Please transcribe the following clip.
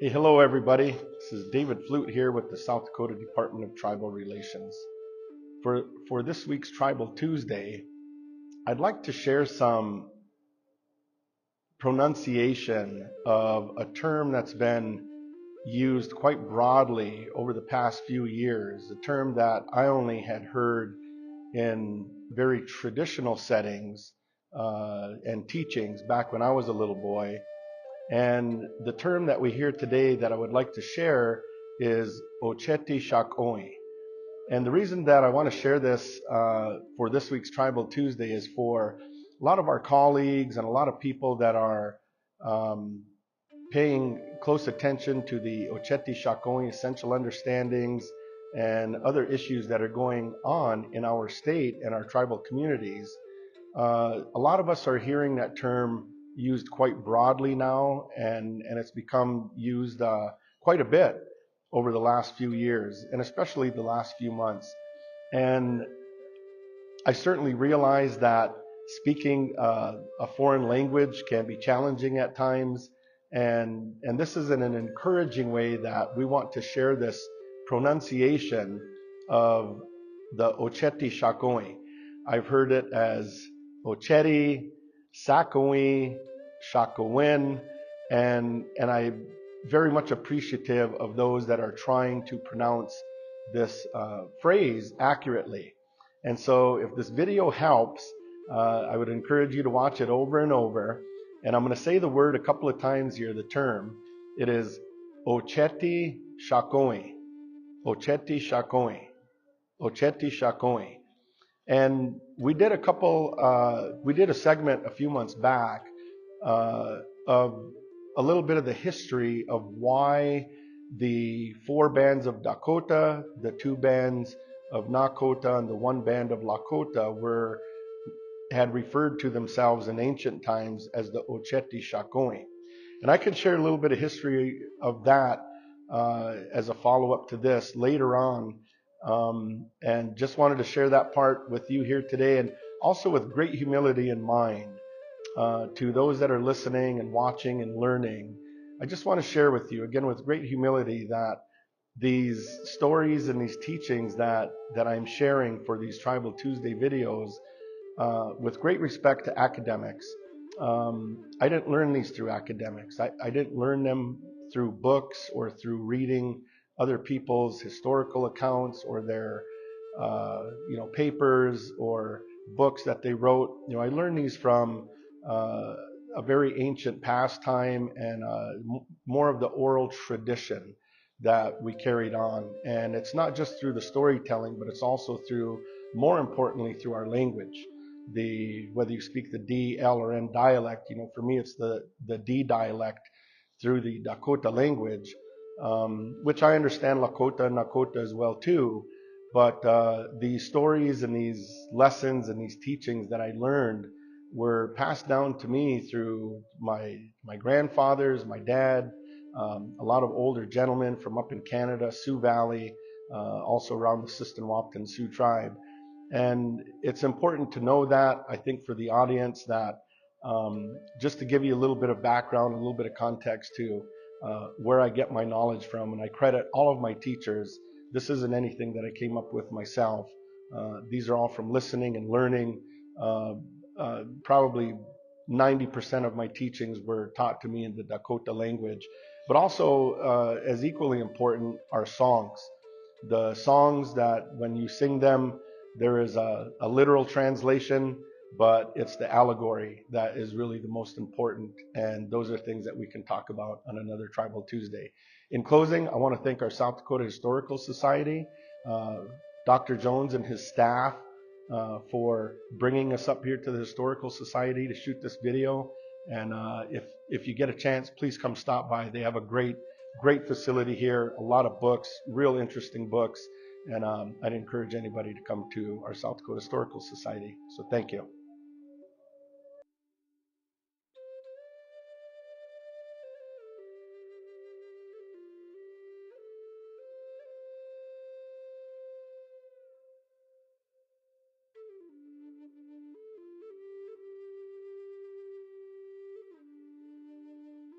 Hey, hello everybody. This is David Flute here with the South Dakota Department of Tribal Relations. For this week's Tribal Tuesday, I'd like to share some pronunciation of a term that's been used quite broadly over the past few years, a term that I only had heard in very traditional settings and teachings back when I was a little boy. And the term that we hear today that I would like to share is Oceti Sakowin. And the reason that I want to share this for this week's Tribal Tuesday is for a lot of our colleagues and a lot of people that are um, paying close attention to the Oceti Sakowin essential understandings and other issues that are going on in our state and our tribal communities. A lot of us are hearing that term used quite broadly now, and it's become used quite a bit over the last few years, and especially the last few months. And I certainly realize that speaking a foreign language can be challenging at times, and this is in an encouraging way that we want to share this pronunciation of the Oceti Sakowin. I've heard it as Oceti, Sakowin, Sakowin, and I'm very much appreciative of those that are trying to pronounce this phrase accurately. And so if this video helps, I would encourage you to watch it over and over. And I'm going to say the word a couple of times here, the term. It is Oceti Sakowin. Oceti Sakowin. Oceti Sakowin. And we did a segment a few months back of a little bit of the history of why the 4 bands of Dakota, the 2 bands of Nakota, and the 1 band of Lakota had referred to themselves in ancient times as the Oceti Sakowin. And I can share a little bit of history of that as a follow-up to this later on. And just wanted to share that part with you here today, and also with great humility in mind to those that are listening and watching and learning. I just want to share with you, again, with great humility, that these stories and these teachings that I'm sharing for these Tribal Tuesday videos, with great respect to academics. I didn't learn these through academics. I didn't learn them through books or through reading other people's historical accounts or their papers or books that they wrote. I learned these from a very ancient pastime and more of the oral tradition that we carried on. And it's not just through the storytelling, but it's also through, more importantly, through our language. Whether you speak the D, L, or N dialect, for me it's the D dialect through the Dakota language, which I understand Lakota and Nakota as well too. But these stories and these lessons and these teachings that I learned were passed down to me through my grandfathers, my dad, a lot of older gentlemen from up in Canada, Sioux Valley, also around the Sistenwapton Sioux tribe. And it's important to know that, I think, for the audience, that just to give you a little bit of background, a little bit of context to where I get my knowledge from, and I credit all of my teachers. This isn't anything that I came up with myself. These are all from listening and learning. Probably 90% of my teachings were taught to me in the Dakota language. But also, as equally important, are songs. The songs that when you sing them, there is a literal translation, but it's the allegory that is really the most important. And those are things that we can talk about on another Tribal Tuesday. In closing, I want to thank our South Dakota Historical Society, Dr. Jones and his staff, for bringing us up here to the Historical Society to shoot this video. And if you get a chance, please come stop by. They have a great facility here, a lot of books, real interesting books. And I'd encourage anybody to come to our South Dakota Historical Society. So thank you.